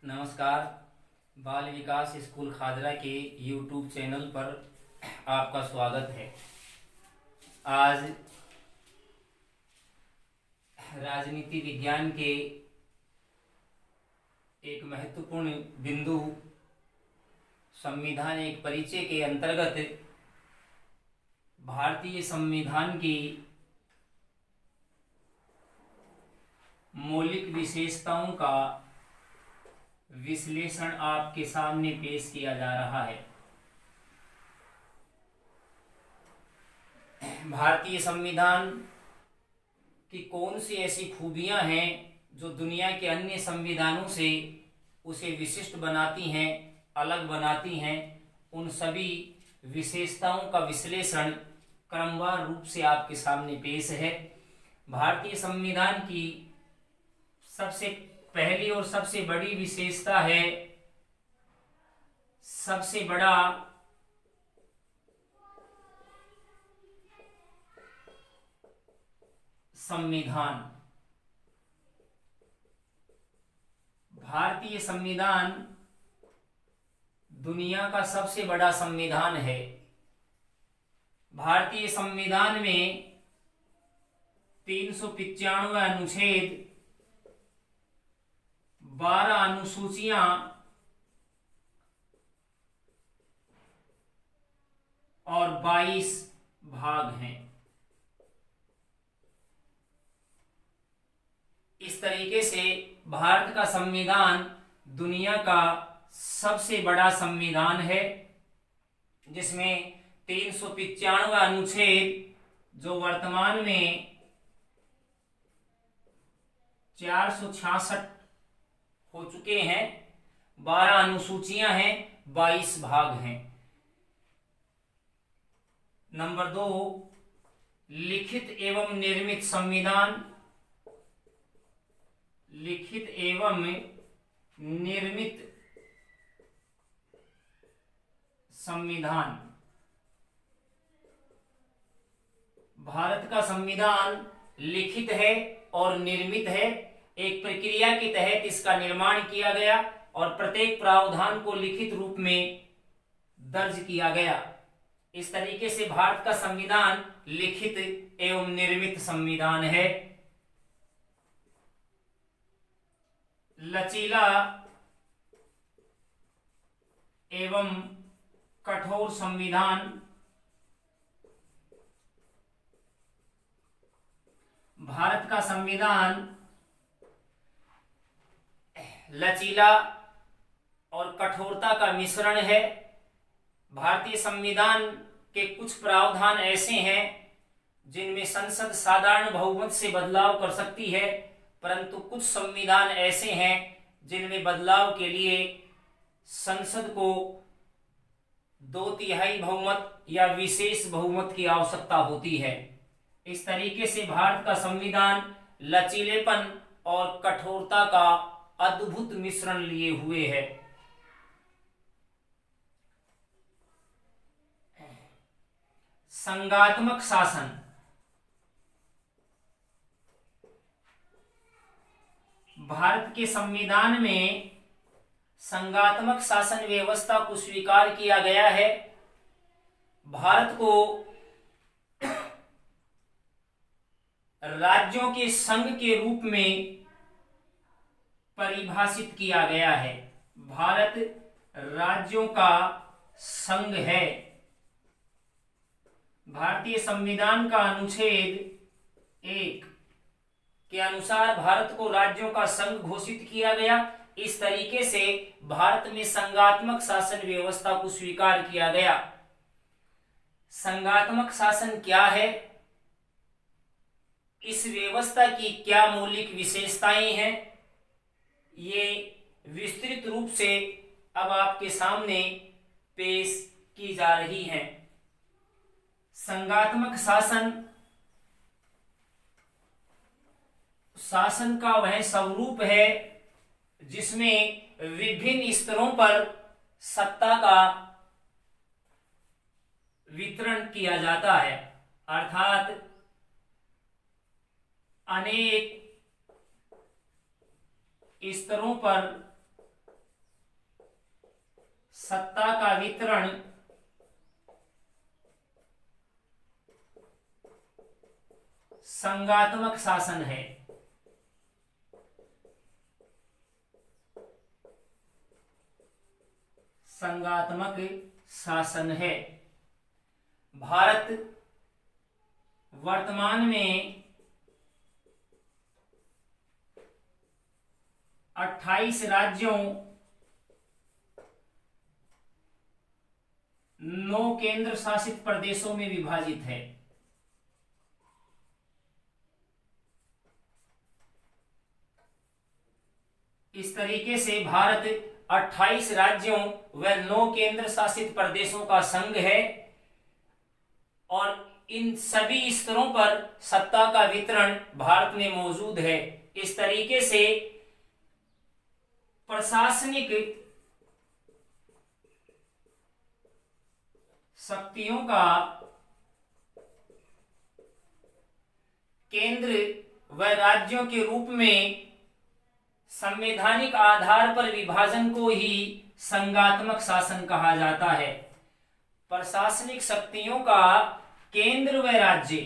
नमस्कार। बाल विकास स्कूल खादरा के यूट्यूब चैनल पर आपका स्वागत है। आज राजनीति विज्ञान के एक महत्वपूर्ण बिंदु संविधान एक परिचय के अंतर्गत भारतीय संविधान की मौलिक विशेषताओं का विश्लेषण आपके सामने पेश किया जा रहा है। भारतीय संविधान की कौन सी ऐसी खूबियां हैं जो दुनिया के अन्य संविधानों से उसे विशिष्ट बनाती हैं, अलग बनाती हैं, उन सभी विशेषताओं का विश्लेषण क्रमवार रूप से आपके सामने पेश है। भारतीय संविधान की सबसे पहली और सबसे बड़ी विशेषता है सबसे बड़ा संविधान। भारतीय संविधान दुनिया का सबसे बड़ा संविधान है। भारतीय संविधान में 395 अनुच्छेद, 12 अनुसूचियां और 22 भाग हैं। इस तरीके से भारत का संविधान दुनिया का सबसे बड़ा संविधान है, जिसमें 395 अनुच्छेद जो वर्तमान में 466 हो चुके हैं, 12 अनुसूचियां हैं, 22 भाग हैं। नंबर 2, लिखित एवं निर्मित संविधान। लिखित एवं निर्मित संविधान। भारत का संविधान लिखित है और निर्मित है। एक प्रक्रिया के तहत इसका निर्माण किया गया और प्रत्येक प्रावधान को लिखित रूप में दर्ज किया गया। इस तरीके से भारत का संविधान लिखित एवं निर्मित संविधान है। लचीला एवं कठोर संविधान। भारत का संविधान लचीला और कठोरता का मिश्रण है। भारतीय संविधान के कुछ प्रावधान ऐसे हैं जिनमें संसद साधारण बहुमत से बदलाव कर सकती है, परंतु कुछ संविधान ऐसे हैं जिनमें बदलाव के लिए संसद को 2/3 बहुमत या विशेष बहुमत की आवश्यकता होती है। इस तरीके से भारत का संविधान लचीलेपन और कठोरता का अद्भुत मिश्रण लिए हुए है। संघात्मक शासन। भारत के संविधान में संघात्मक शासन व्यवस्था को स्वीकार किया गया है। भारत को राज्यों के संघ के रूप में परिभाषित किया गया है। भारत राज्यों का संघ है। भारतीय संविधान का अनुच्छेद 1 के अनुसार भारत को राज्यों का संघ घोषित किया गया। इस तरीके से भारत में संघात्मक शासन व्यवस्था को स्वीकार किया गया। संघात्मक शासन क्या है, इस व्यवस्था की क्या मौलिक विशेषताएं हैं, ये विस्तृत रूप से अब आपके सामने पेश की जा रही हैं। संघात्मक शासन शासन का वह स्वरूप है जिसमें विभिन्न स्तरों पर सत्ता का वितरण किया जाता है, अर्थात अनेक स्तरों पर सत्ता का वितरण संघात्मक शासन है। संघात्मक शासन है। भारत वर्तमान में 28 राज्यों, 9 केंद्र शासित प्रदेशों में विभाजित है। इस तरीके से भारत 28 राज्यों व 9 केंद्र शासित प्रदेशों का संघ है और इन सभी स्तरों पर सत्ता का वितरण भारत में मौजूद है। इस तरीके से प्रशासनिक शक्तियों का केंद्र व राज्यों के रूप में संवैधानिक आधार पर विभाजन को ही संघात्मक शासन कहा जाता है। प्रशासनिक शक्तियों का केंद्र व राज्य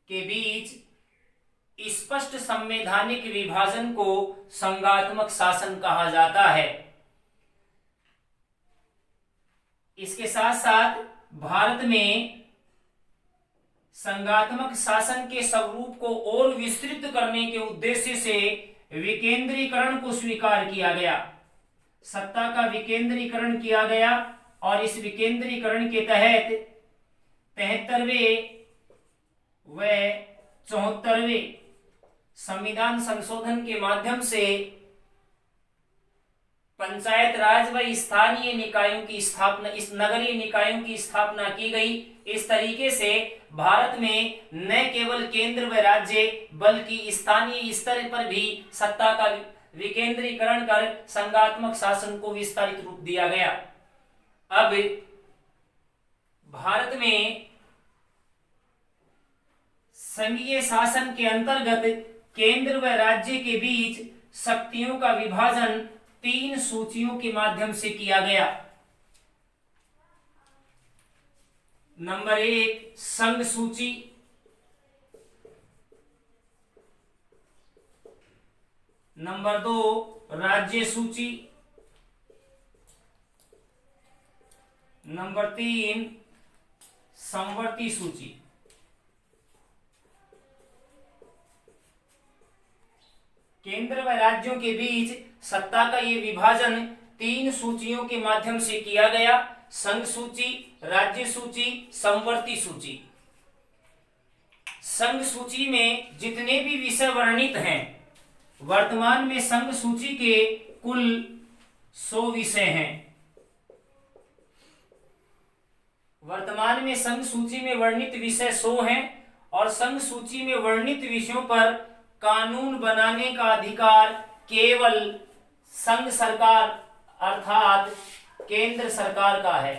के बीच स्पष्ट संवैधानिक विभाजन को संघात्मक शासन कहा जाता है। इसके साथ साथ भारत में संघात्मक शासन के स्वरूप को और विस्तृत करने के उद्देश्य से विकेंद्रीकरण को स्वीकार किया गया। सत्ता का विकेंद्रीकरण किया गया और इस विकेंद्रीकरण के तहत 73वें व 74वें संविधान संशोधन के माध्यम से पंचायत राज व स्थानीय निकायों की स्थापना, इस नगरीय निकायों की स्थापना की गई। इस तरीके से भारत में न केवल केंद्र व राज्य बल्कि स्थानीय स्तर पर भी सत्ता का विकेंद्रीकरण कर संघात्मक शासन को विस्तारित रूप दिया गया। अब भारत में संघीय शासन के अंतर्गत केंद्र व राज्य के बीच शक्तियों का विभाजन 3 सूचियों के माध्यम से किया गया। नंबर 1 संघ सूची, नंबर 2 राज्य सूची, नंबर 3 समवर्ती सूची। केंद्र व राज्यों के बीच सत्ता का ये विभाजन 3 सूचियों के माध्यम से किया गया। संघ सूची, राज्य सूची, समवर्ती सूची। संघ सूची में जितने भी विषय वर्णित हैं, वर्तमान में संघ सूची के कुल 100 विषय हैं। वर्तमान में संघ सूची में वर्णित विषय 100 हैं और संघ सूची में वर्णित विषयों पर कानून बनाने का अधिकार केवल संघ सरकार अर्थात केंद्र सरकार का है।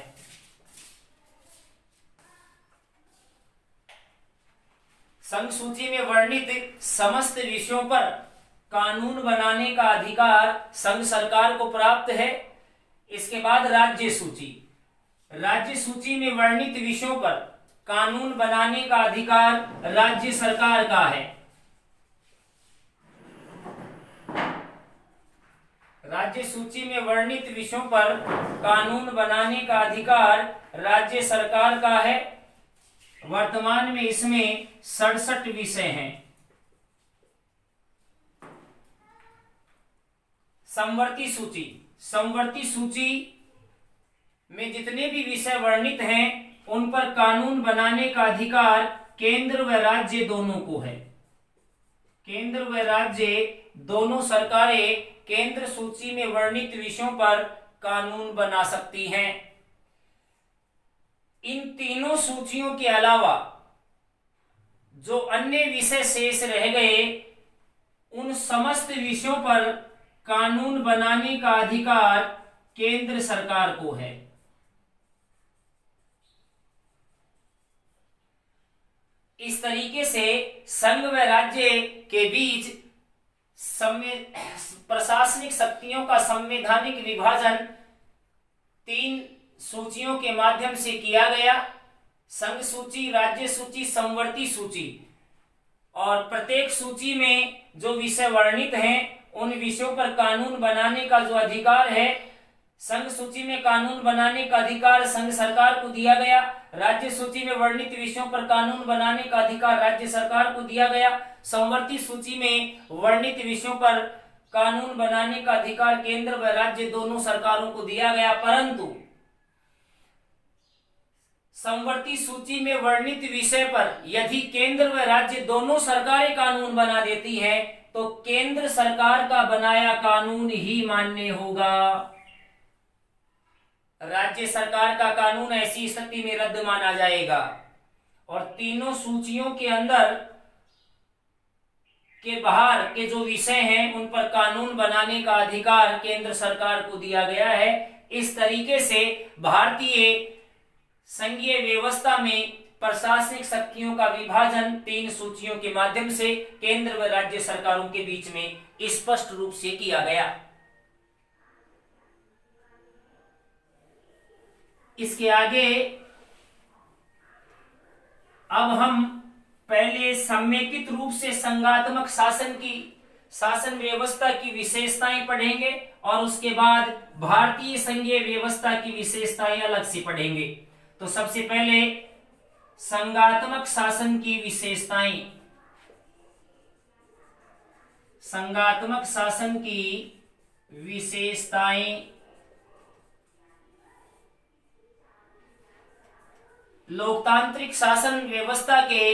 संघ सूची में वर्णित समस्त विषयों पर कानून बनाने का अधिकार संघ सरकार को प्राप्त है। इसके बाद राज्य सूची। राज्य सूची में वर्णित विषयों पर कानून बनाने का अधिकार राज्य सरकार का है। राज्य सूची में वर्णित विषयों पर कानून बनाने का अधिकार राज्य सरकार का है। वर्तमान में इसमें 67 विषय हैं। समवर्ती सूची। समवर्ती सूची में जितने भी विषय वर्णित हैं उन पर कानून बनाने का अधिकार केंद्र व राज्य दोनों को है। केंद्र व राज्य दोनों सरकारें केंद्र सूची में वर्णित विषयों पर कानून बना सकती हैं। इन तीनों सूचियों के अलावा जो अन्य विषय शेष रह गए, उन समस्त विषयों पर कानून बनाने का अधिकार केंद्र सरकार को है। इस तरीके से संघ व राज्य के बीच प्रशासनिक शक्तियों का संवैधानिक विभाजन 3 सूचियों के माध्यम से किया गया। संघ सूची, राज्य सूची, समवर्ती सूची। और प्रत्येक सूची में जो विषय वर्णित हैं उन विषयों पर कानून बनाने का जो अधिकार है, संघ सूची में कानून बनाने का अधिकार संघ सरकार को दिया गया। राज्य सूची में वर्णित विषयों पर कानून बनाने का अधिकार राज्य सरकार को दिया गया। समवर्ती सूची में वर्णित विषयों पर कानून बनाने का अधिकार केंद्र व राज्य दोनों सरकारों को दिया गया। परंतु समवर्ती सूची में वर्णित विषय पर यदि केंद्र व राज्य दोनों सरकारें कानून बना देती हैं तो केंद्र सरकार का बनाया कानून ही मान्य होगा। राज्य सरकार का कानून ऐसी स्थिति में रद्द माना जाएगा। और तीनों सूचियों के अंदर के बाहर के जो विषय हैं उन पर कानून बनाने का अधिकार केंद्र सरकार को दिया गया है। इस तरीके से भारतीय संघीय व्यवस्था में प्रशासनिक शक्तियों का विभाजन 3 सूचियों के माध्यम से केंद्र व राज्य सरकारों के बीच में स्पष्ट रूप से किया गया। इसके आगे अब हम पहले समेकित रूप से संघात्मक शासन व्यवस्था की विशेषताएं पढ़ेंगे और उसके बाद भारतीय संघीय व्यवस्था की विशेषताएं अलग से पढ़ेंगे। तो सबसे पहले संघात्मक शासन की विशेषताएं। संघात्मक शासन की विशेषताएं लोकतांत्रिक शासन व्यवस्था के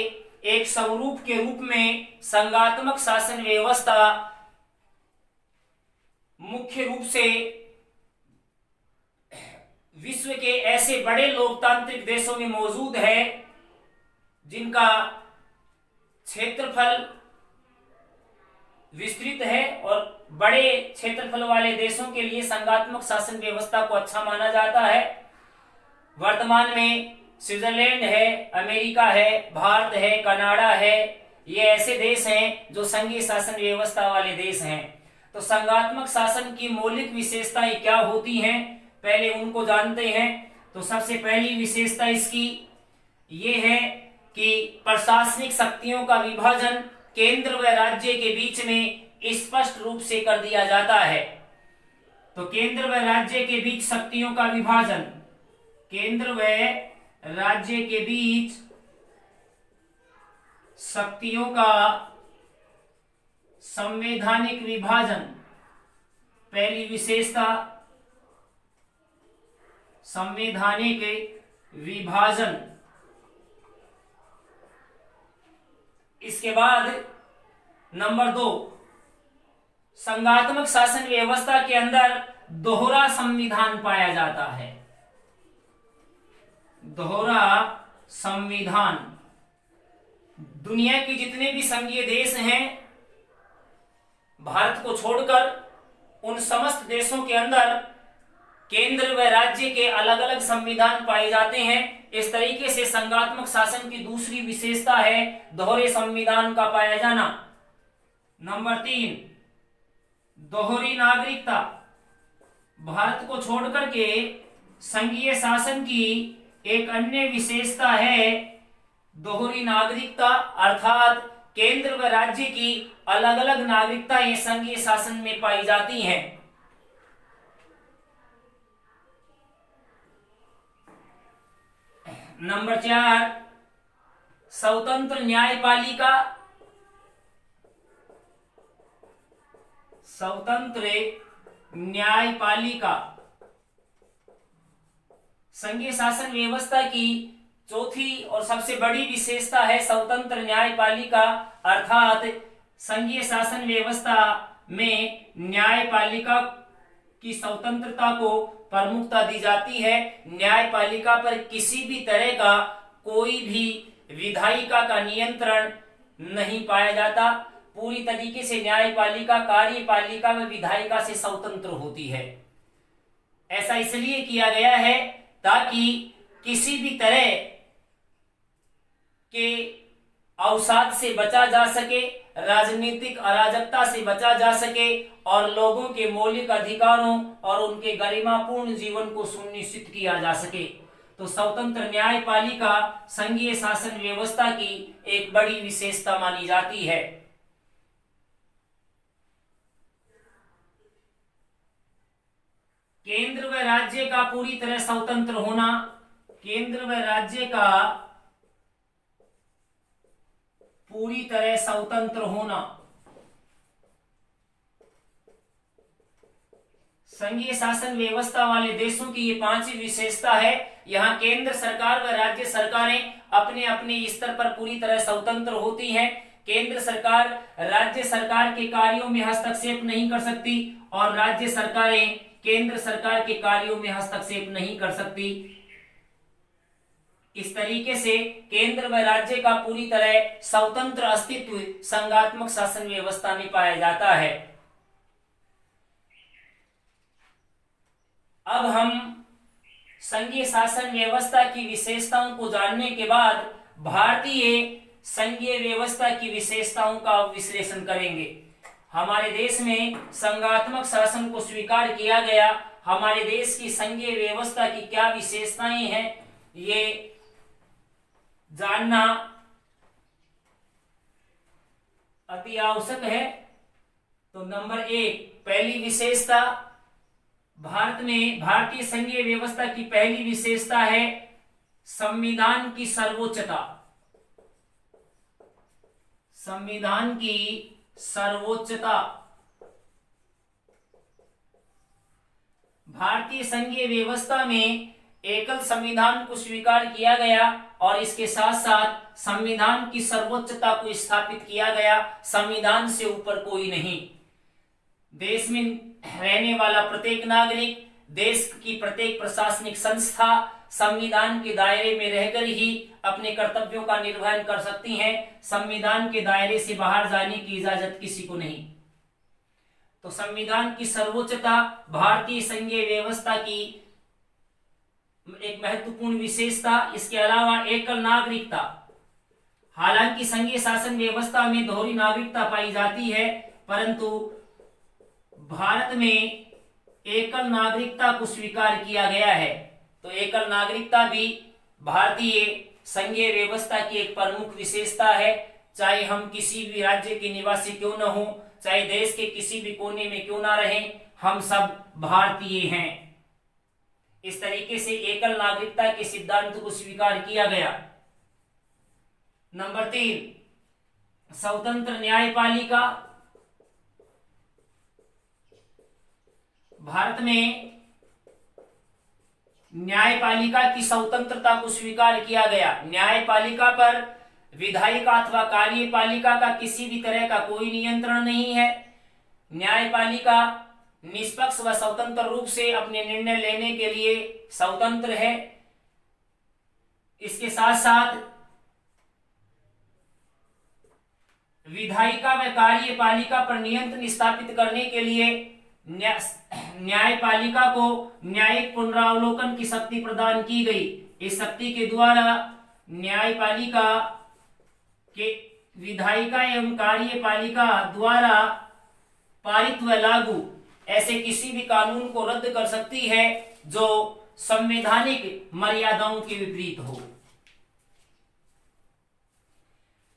एक स्वरूप के रूप में संघात्मक शासन व्यवस्था मुख्य रूप से विश्व के ऐसे बड़े लोकतांत्रिक देशों में मौजूद है जिनका क्षेत्रफल विस्तृत है और बड़े क्षेत्रफल वाले देशों के लिए संघात्मक शासन व्यवस्था को अच्छा माना जाता है। वर्तमान में स्विट्जरलैंड है, अमेरिका है, भारत है, कनाडा है, ये ऐसे देश हैं जो संघीय शासन व्यवस्था वाले देश हैं। तो संघात्मक शासन की मौलिक विशेषताएं क्या होती हैं, पहले उनको जानते हैं। तो सबसे पहली विशेषता इसकी ये है कि प्रशासनिक शक्तियों का विभाजन केंद्र व राज्य के बीच में स्पष्ट रूप से कर दिया जाता है। तो केंद्र व राज्य के बीच शक्तियों का विभाजन, केंद्र व राज्य के बीच शक्तियों का संवैधानिक विभाजन, पहली विशेषता संवैधानिक विभाजन। इसके बाद नंबर 2, संघात्मक शासन व्यवस्था के अंदर दोहरा संविधान पाया जाता है। दोहरा संविधान। दुनिया के जितने भी संघीय देश हैं भारत को छोड़कर उन समस्त देशों के अंदर केंद्र व राज्य के अलग अलग संविधान पाए जाते हैं। इस तरीके से संघात्मक शासन की दूसरी विशेषता है दोहरे संविधान का पाया जाना। नंबर 3, दोहरी नागरिकता। भारत को छोड़कर के संघीय शासन की एक अन्य विशेषता है दोहरी नागरिकता, अर्थात केंद्र व राज्य की अलग अलग नागरिकताएं संघीय शासन में पाई जाती हैं। नंबर 4, स्वतंत्र न्यायपालिका। स्वतंत्र न्यायपालिका संघीय शासन व्यवस्था की चौथी और सबसे बड़ी विशेषता है स्वतंत्र न्यायपालिका, अर्थात संघीय शासन व्यवस्था में न्यायपालिका की स्वतंत्रता को प्रमुखता दी जाती है। न्यायपालिका पर किसी भी तरह का कोई भी विधायिका का नियंत्रण नहीं पाया जाता। पूरी तरीके से न्यायपालिका कार्यपालिका व विधायिका से स्वतंत्र होती है। ऐसा इसलिए किया गया है ताकि किसी भी तरह के अवसाद से बचा जा सके, राजनीतिक अराजकता से बचा जा सके और लोगों के मौलिक अधिकारों और उनके गरिमापूर्ण जीवन को सुनिश्चित किया जा सके। तो स्वतंत्र न्यायपालिका संघीय शासन व्यवस्था की एक बड़ी विशेषता मानी जाती है। केंद्र व राज्य का पूरी तरह स्वतंत्र होना, केंद्र व राज्य का पूरी तरह स्वतंत्र होना। संघीय शासन व्यवस्था वाले देशों की ये पांचवी विशेषता है। यहाँ केंद्र सरकार व राज्य सरकारें अपने अपने स्तर पर पूरी तरह स्वतंत्र होती हैं। केंद्र सरकार राज्य सरकार के कार्यों में हस्तक्षेप नहीं कर सकती और राज्य सरकारें केंद्र सरकार के कार्यों में हस्तक्षेप नहीं कर सकती। इस तरीके से केंद्र व राज्य का पूरी तरह स्वतंत्र अस्तित्व संघात्मक शासन व्यवस्था में पाया जाता है। अब हम संघीय शासन व्यवस्था की विशेषताओं को जानने के बाद भारतीय संघीय व्यवस्था की विशेषताओं का विश्लेषण करेंगे। हमारे देश में संघात्मक शासन को स्वीकार किया गया। हमारे देश की संघीय व्यवस्था की क्या विशेषताएं हैं, ये जानना अति आवश्यक है। तो नंबर 1, पहली विशेषता, भारत में भारतीय संघीय व्यवस्था की पहली विशेषता है संविधान की सर्वोच्चता। संविधान की सर्वोच्चता। भारतीय संघीय व्यवस्था में एकल संविधान को स्वीकार किया गया और इसके साथ साथ संविधान की सर्वोच्चता को स्थापित किया गया। संविधान से ऊपर कोई नहीं। देश में रहने वाला प्रत्येक नागरिक, देश की प्रत्येक प्रशासनिक संस्था संविधान के दायरे में रहकर ही अपने कर्तव्यों का निर्वहन कर सकती हैं। संविधान के दायरे से बाहर जाने की इजाजत किसी को नहीं। तो संविधान की सर्वोच्चता भारतीय संघीय व्यवस्था की एक महत्वपूर्ण विशेषता। इसके अलावा एकल नागरिकता। हालांकि संघीय शासन व्यवस्था में दोहरी नागरिकता पाई जाती है, परंतु भारत में एकल नागरिकता को स्वीकार किया गया है। तो एकल नागरिकता भी भारतीय संघीय व्यवस्था की एक प्रमुख विशेषता है। चाहे हम किसी भी राज्य के निवासी क्यों न हो, चाहे देश के किसी भी कोने में क्यों ना रहें, हम सब भारतीय हैं। इस तरीके से एकल नागरिकता के सिद्धांत को स्वीकार किया गया। नंबर 3, स्वतंत्र न्यायपालिका। भारत में न्यायपालिका की स्वतंत्रता को स्वीकार किया गया। न्यायपालिका पर विधायिका अथवा कार्यपालिका का किसी भी तरह का कोई नियंत्रण नहीं है। न्यायपालिका निष्पक्ष व स्वतंत्र रूप से अपने निर्णय लेने के लिए स्वतंत्र है। इसके साथ साथ विधायिका व कार्यपालिका पर नियंत्रण स्थापित करने के लिए न्यायपालिका को न्यायिक पुनरावलोकन की शक्ति प्रदान की गई। इस शक्ति के द्वारा न्यायपालिका के विधायिका एवं कार्यपालिका द्वारा पारित व लागू ऐसे किसी भी कानून को रद्द कर सकती है जो संवैधानिक मर्यादाओं के विपरीत हो।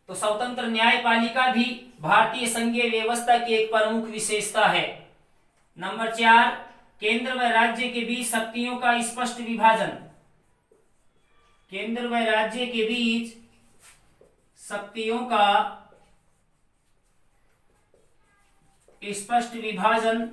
तो स्वतंत्र न्यायपालिका भी भारतीय संघीय व्यवस्था की एक प्रमुख विशेषता है। नंबर 4, केंद्र व राज्य के बीच शक्तियों का स्पष्ट विभाजन। केंद्र व राज्य के बीच शक्तियों का स्पष्ट विभाजन।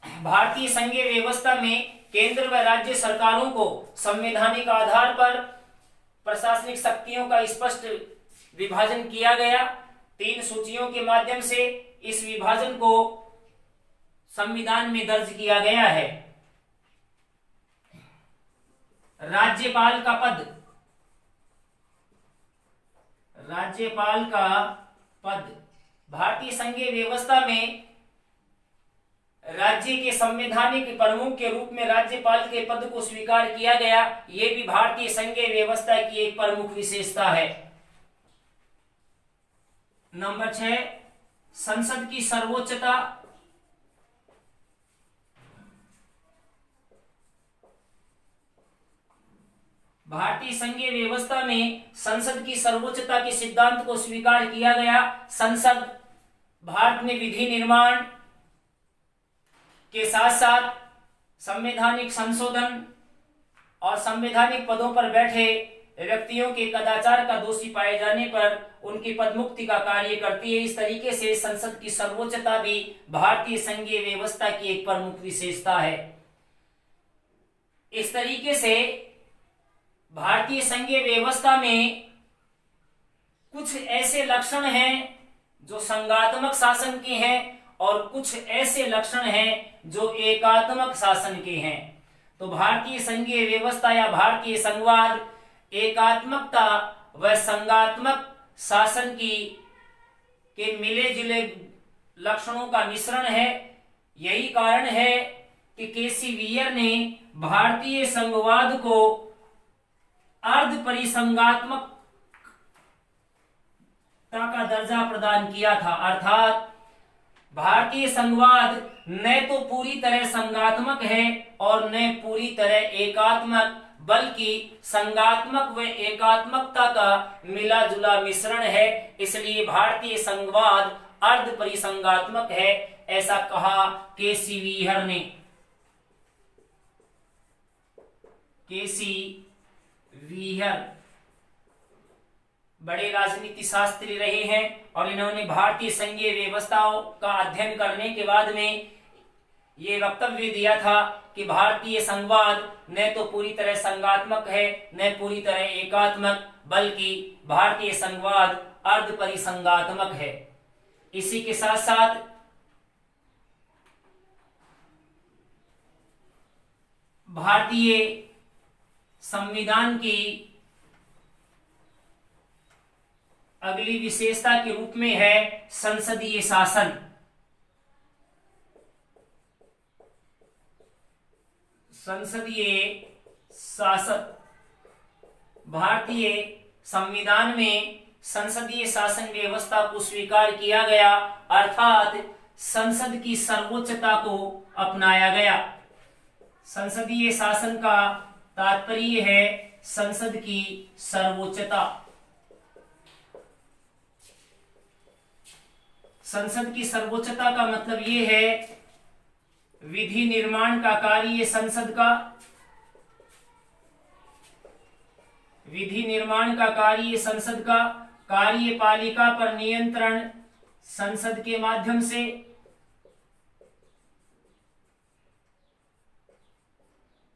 भारतीय संघीय व्यवस्था में केंद्र व राज्य सरकारों को संवैधानिक आधार पर प्रशासनिक शक्तियों का स्पष्ट विभाजन किया गया। 3 सूचियों के माध्यम से इस विभाजन को संविधान में दर्ज किया गया है। राज्यपाल का पद। राज्यपाल का पद भारतीय संघीय व्यवस्था में राज्य के संवैधानिक प्रमुख के रूप में राज्यपाल के पद को स्वीकार किया गया। यह भी भारतीय संघीय व्यवस्था की एक प्रमुख विशेषता है। नंबर 6, संसद की सर्वोच्चता। भारतीय संघीय व्यवस्था में संसद की सर्वोच्चता के सिद्धांत को स्वीकार किया गया। संसद भारत में विधि निर्माण के साथ साथ संवैधानिक संशोधन और संवैधानिक पदों पर बैठे व्यक्तियों के कदाचार का दोषी पाए जाने पर उनकी पदमुक्ति का कार्य करती है। इस तरीके से संसद की सर्वोच्चता भी भारतीय संघीय व्यवस्था की एक प्रमुख विशेषता है। इस तरीके से भारतीय संघीय व्यवस्था में कुछ ऐसे लक्षण हैं जो संघात्मक शासन के हैं और कुछ ऐसे लक्षण हैं जो एकात्मक शासन के हैं। तो भारतीय संघीय व्यवस्था या भारतीय संघवाद एकात्मकता व संघात्मक शासन की के मिले जुले लक्षणों का मिश्रण है। यही कारण है कि केसी वीयर ने भारतीय संघवाद को अर्ध परिसंघात्मकता का दर्जा प्रदान किया था। अर्थात भारतीय संघवाद न तो पूरी तरह संघात्मक है और न पूरी तरह एकात्मक, बल्कि संघात्मक व एकात्मकता का मिला जुला मिश्रण है। इसलिए भारतीय संघवाद अर्ध परिसंघात्मक है, ऐसा कहा केसी वीयर ने। केसी वीयर बड़े राजनीति शास्त्री रहे हैं और इन्होंने भारतीय संघीय व्यवस्थाओं का अध्ययन करने के बाद में ये वक्तव्य दिया था कि भारतीय संघवाद न तो पूरी तरह संघात्मक है न पूरी तरह एकात्मक, बल्कि भारतीय संघवाद अर्ध परिसंघात्मक है। इसी के साथ साथ भारतीय संविधान की अगली विशेषता के रूप में है संसदीय शासन। संसदीय शासन भारतीय संविधान में संसदीय शासन व्यवस्था को स्वीकार किया गया, अर्थात संसद की सर्वोच्चता को अपनाया गया। संसदीय शासन का तात्पर्य है संसद की सर्वोच्चता। संसद की सर्वोच्चता का मतलब ये है विधि निर्माण का कार्य संसद का, विधि निर्माण का कार्य संसद का, कार्यपालिका पर नियंत्रण संसद के माध्यम से,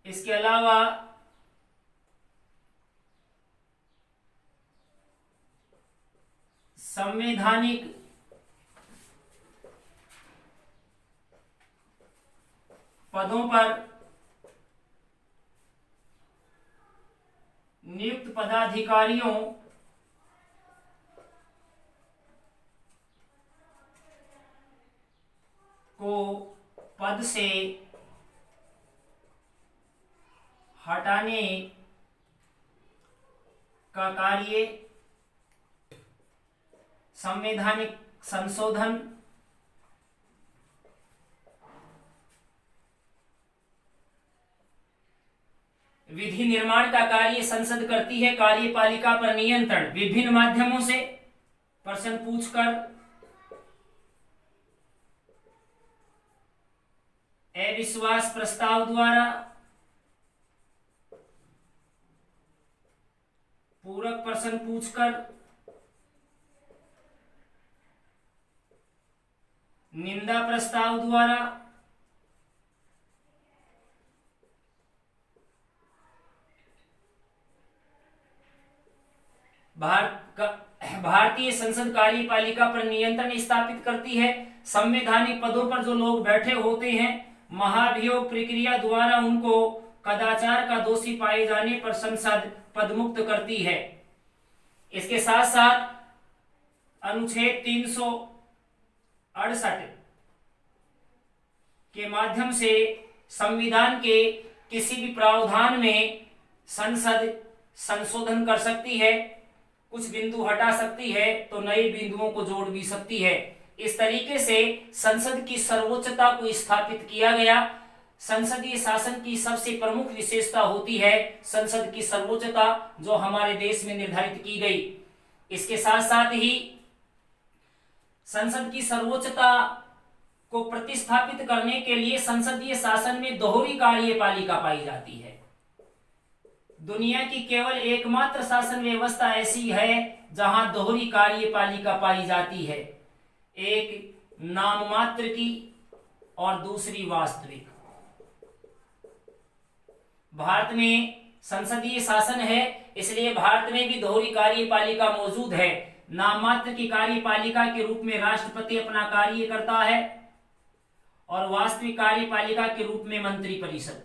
इसके अलावा संवैधानिक पदों पर नियुक्त पदाधिकारियों को पद से हटाने का कार्य, संवैधानिक संशोधन, विधि निर्माण का कार्य संसद करती है, कार्यपालिका पर नियंत्रण विभिन्न माध्यमों से, प्रश्न पूछकर, अविश्वास प्रस्ताव द्वारा, पूरक प्रश्न पूछकर, निंदा प्रस्ताव द्वारा, भारतीय संसद कार्यपालिका पर नियंत्रण स्थापित करती है। संवैधानिक पदों पर जो लोग बैठे होते हैं, महाभियोग प्रक्रिया द्वारा उनको कदाचार का दोषी पाए जाने पर संसद पदमुक्त करती है। इसके साथ साथ अनुच्छेद 368 के माध्यम से संविधान के किसी भी प्रावधान में संसद संशोधन कर सकती है, कुछ बिंदु हटा सकती है तो नए बिंदुओं को जोड़ भी सकती है। इस तरीके से संसद की सर्वोच्चता को स्थापित किया गया। संसदीय शासन की सबसे प्रमुख विशेषता होती है संसद की सर्वोच्चता, जो हमारे देश में निर्धारित की गई। इसके साथ साथ ही संसद की सर्वोच्चता को प्रतिस्थापित करने के लिए संसदीय शासन में दोहरी कार्यपालिका पाई जाती है। दुनिया की केवल एकमात्र शासन व्यवस्था ऐसी है जहां दोहरी कार्यपालिका पाई जाती है, एक नाममात्र की और दूसरी वास्तविक। भारत में संसदीय शासन है, इसलिए भारत में भी दोहरी कार्यपालिका मौजूद है। नाममात्र की कार्यपालिका के रूप में राष्ट्रपति अपना कार्य करता है और वास्तविक कार्यपालिका के रूप में मंत्रिपरिषद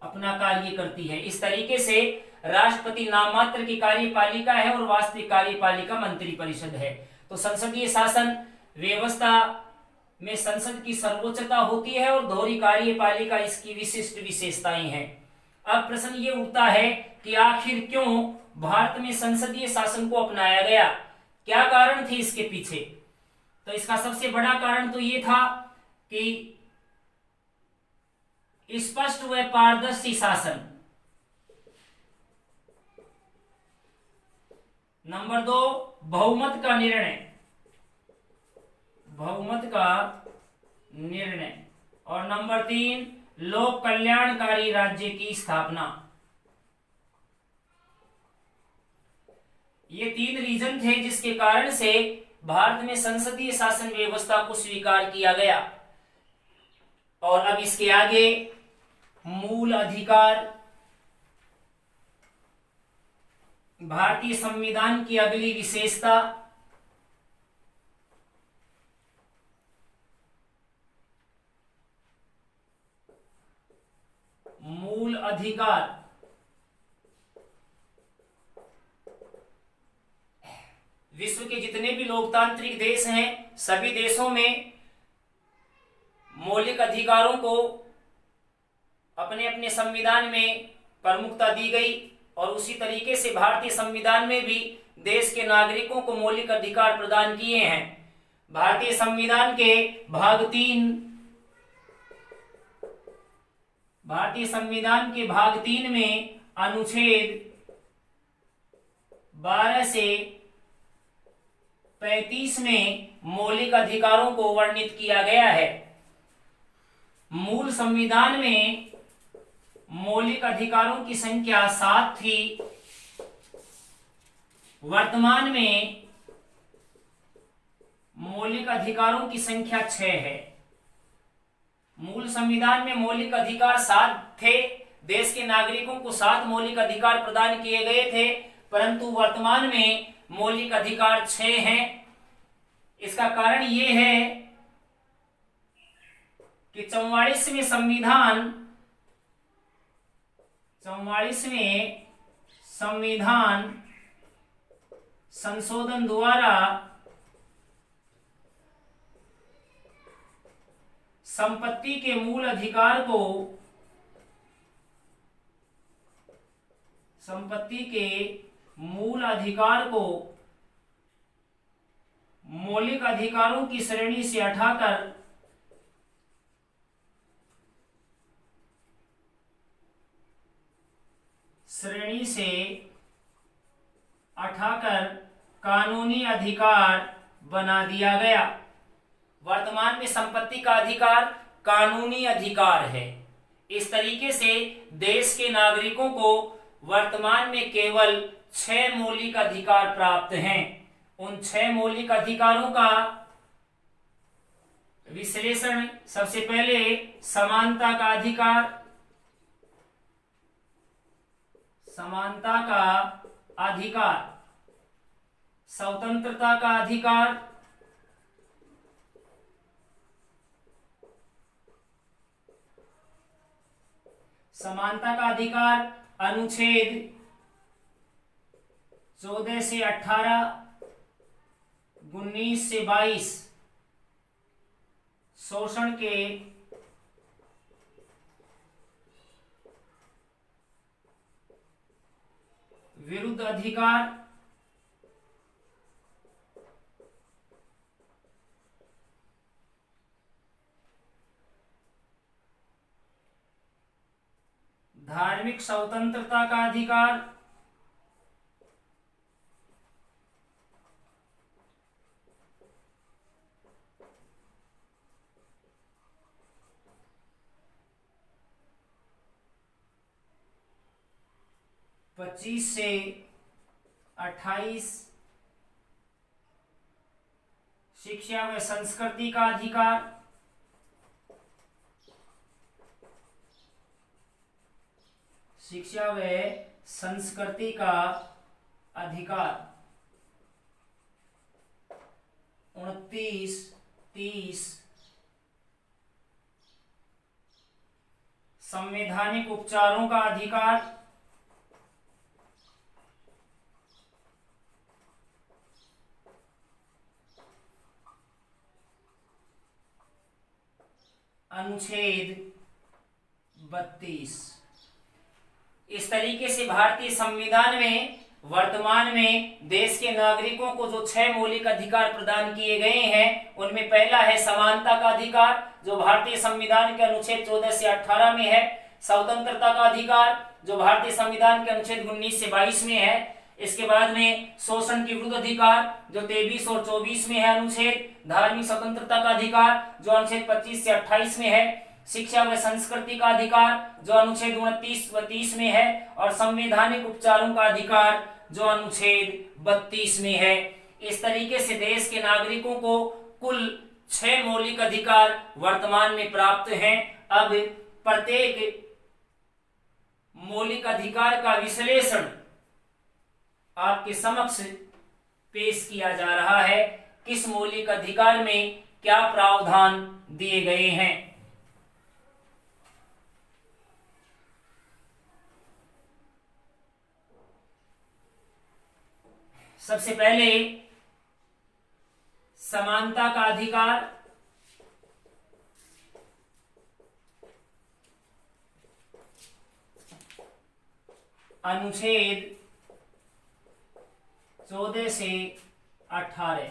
अपना कार्य करती है। इस तरीके से राष्ट्रपति नाममात्र की कार्यपालिका है और वास्तविक कार्यपालिका मंत्रिपरिषद है। तो संसदीय शासन व्यवस्था में संसद की सर्वोच्चता होती है और दोहरी कार्यपालिका इसकी विशिष्ट विशेषताएं हैं। अब प्रश्न ये उठता है कि आखिर क्यों भारत में संसदीय शासन को अपनाया गया, क्या कारण थे इसके पीछे? तो इसका सबसे बड़ा कारण तो ये था कि स्पष्ट व पारदर्शी शासन। नंबर 2, बहुमत का निर्णय, बहुमत का निर्णय। और नंबर 3, लोक कल्याणकारी राज्य की स्थापना। ये 3 रीजन थे जिसके कारण से भारत में संसदीय शासन व्यवस्था को स्वीकार किया गया। और अब इसके आगे मूल अधिकार, भारतीय संविधान की अगली विशेषता, मूल अधिकार। विश्व के जितने भी लोकतांत्रिक देश हैं, सभी देशों में मौलिक अधिकारों को अपने अपने संविधान में प्रमुखता दी गई और उसी तरीके से भारतीय संविधान में भी देश के नागरिकों को मौलिक अधिकार प्रदान किए हैं। भारतीय संविधान के भाग 3 में अनुच्छेद 12 से 35 में मौलिक अधिकारों को वर्णित किया गया है। मूल संविधान में मौलिक अधिकारों की संख्या 7 थी, वर्तमान में मौलिक अधिकारों की संख्या 6 है। मूल संविधान में मौलिक अधिकार 7 थे, देश के नागरिकों को 7 मौलिक अधिकार प्रदान किए गए थे, परंतु वर्तमान में मौलिक अधिकार 6 हैं। इसका कारण यह है कि 44वें संविधान संशोधन द्वारा संपत्ति के मूल अधिकार को मौलिक अधिकारों की श्रेणी से हटाकर कानूनी अधिकार बना दिया गया। वर्तमान में संपत्ति का अधिकार कानूनी अधिकार है। इस तरीके से देश के नागरिकों को वर्तमान में केवल 6 मौलिक अधिकार प्राप्त हैं। उन 6 मौलिक अधिकारों का विश्लेषण सबसे पहले समानता का अधिकार, स्वतंत्रता का अधिकार, समानता का अधिकार अनुच्छेद 14 से 18, 19 से 22 शोषण के विरुद्ध अधिकार, धार्मिक स्वतंत्रता का अधिकार, पच्चीस से 28 शिक्षा व संस्कृति का अधिकार, शिक्षा व संस्कृति का अधिकार, 29, 30 संवैधानिक उपचारों का अधिकार, अनुच्छेद 32। इस तरीके से भारतीय संविधान में वर्तमान में देश के नागरिकों को जो 6 मौलिक अधिकार प्रदान किए गए हैं, उनमें पहला है समानता का अधिकार, जो भारतीय संविधान के अनुच्छेद 14 से 18 में है। स्वतंत्रता का अधिकार, जो भारतीय संविधान के अनुच्छेद 19 से 22 में है। इसके बाद में शोषण के विरुद्ध अधिकार, जो 23 और 24 में है अनुच्छेद। धार्मिक स्वतंत्रता का अधिकार, जो अनुच्छेद 25 से 28 में है। शिक्षा व संस्कृति का अधिकार, जो अनुच्छेद 29 व 30 में है। और संवैधानिक उपचारों का अधिकार, जो अनुच्छेद 32 में है। इस तरीके से देश के नागरिकों को कुल 6 मौलिक अधिकार वर्तमान में प्राप्त हैं। अब प्रत्येक मौलिक अधिकार का विश्लेषण आपके समक्ष पेश किया जा रहा है। किस मौलिक अधिकार में क्या प्रावधान दिए गए हैं। सबसे पहले समानता का अधिकार, अनुच्छेद 14 से 18।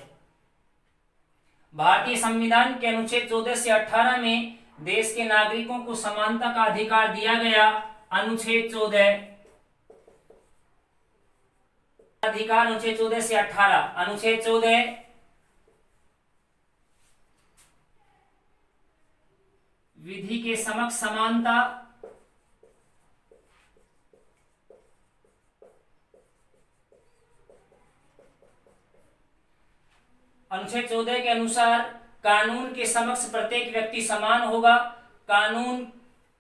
भारतीय संविधान के अनुच्छेद 14 से 18 में देश के नागरिकों को समानता का अधिकार दिया गया। अनुच्छेद 14 अधिकार, अनुच्छेद 14 से 18। अनुच्छेद 14 विधि के समक्ष समानता, अनुच्छेद 14 के अनुसार कानून के समक्ष प्रत्येक व्यक्ति समान होगा। कानून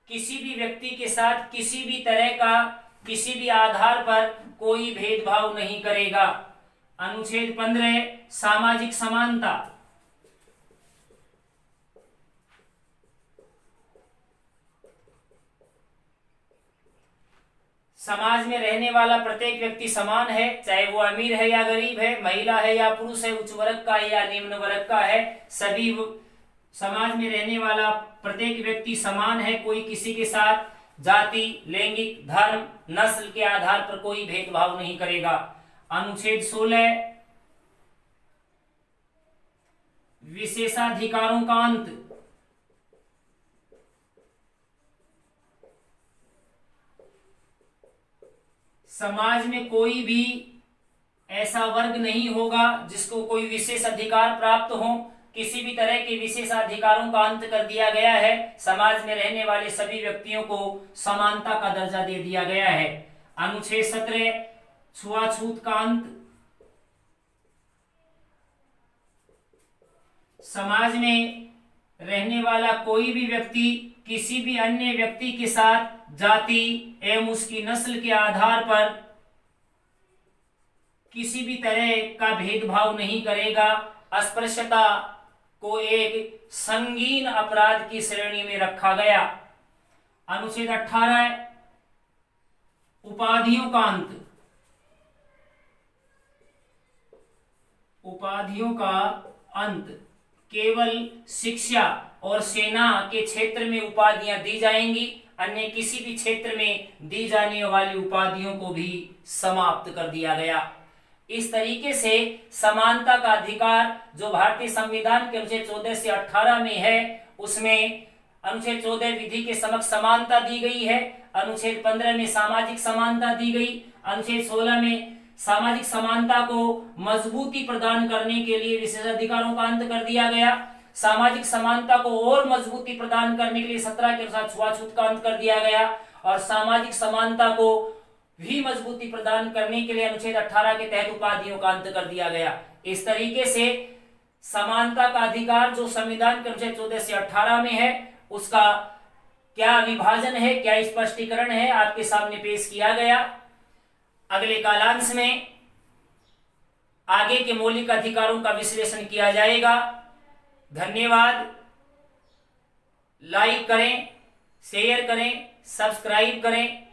किसी भी व्यक्ति के साथ किसी भी तरह का, किसी भी आधार पर कोई भेदभाव नहीं करेगा। अनुच्छेद 15 सामाजिक समानता, समाज में रहने वाला प्रत्येक व्यक्ति समान है, चाहे वो अमीर है या गरीब है, महिला है या पुरुष है, उच्च वर्ग का या निम्न वर्ग का है। सभी समाज में रहने वाला प्रत्येक व्यक्ति समान है। कोई किसी के साथ जाति, लैंगिक, धर्म, नस्ल के आधार पर कोई भेदभाव नहीं करेगा। अनुच्छेद 16 विशेषाधिकारों का अंत, समाज में कोई भी ऐसा वर्ग नहीं होगा जिसको कोई विशेष अधिकार प्राप्त हो। किसी भी तरह के विशेष अधिकारों का अंत कर दिया गया है। समाज में रहने वाले सभी व्यक्तियों को समानता का दर्जा दे दिया गया है। अनुच्छेद 17 छुआछूत का अंत, समाज में रहने वाला कोई भी व्यक्ति किसी भी अन्य व्यक्ति के साथ जाति एवं उसकी नस्ल के आधार पर किसी भी तरह का भेदभाव नहीं करेगा। अस्पृश्यता को एक संगीन अपराध की श्रेणी में रखा गया। अनुच्छेद 18 उपाधियों का अंत, उपाधियों का अंत, केवल शिक्षा और सेना के क्षेत्र में उपाधियां दी जाएंगी। अन्य किसी भी क्षेत्र में दी जाने वाली उपाधियों को भी समाप्त कर दिया गया। इस तरीके से समानता का अधिकार जो भारतीय संविधान के अनुच्छेद 14 से 18 में है, उसमें अनुच्छेद 14 विधि के समक्ष समानता दी गई है, अनुच्छेद 15 में सामाजिक समानता दी गई, अनुच्छेद 16 में सामाजिक समानता को मजबूती प्रदान करने के लिए विशेषाधिकारों का अंत कर दिया गया, सामाजिक समानता को और मजबूती प्रदान करने के लिए 17 के अनुसार छुआछूत का अंत कर दिया गया, और सामाजिक समानता को भी मजबूती प्रदान करने के लिए अनुच्छेद 18 के तहत उपाधियों का अंत कर दिया गया। इस तरीके से समानता का अधिकार जो संविधान के अनुच्छेद 14 से 18 में है, उसका क्या विभाजन है, क्या स्पष्टीकरण है, आपके सामने पेश किया गया। अगले कालांश में आगे के मौलिक अधिकारों का विश्लेषण किया जाएगा। धन्यवाद। लाइक करें, शेयर करें, सब्सक्राइब करें।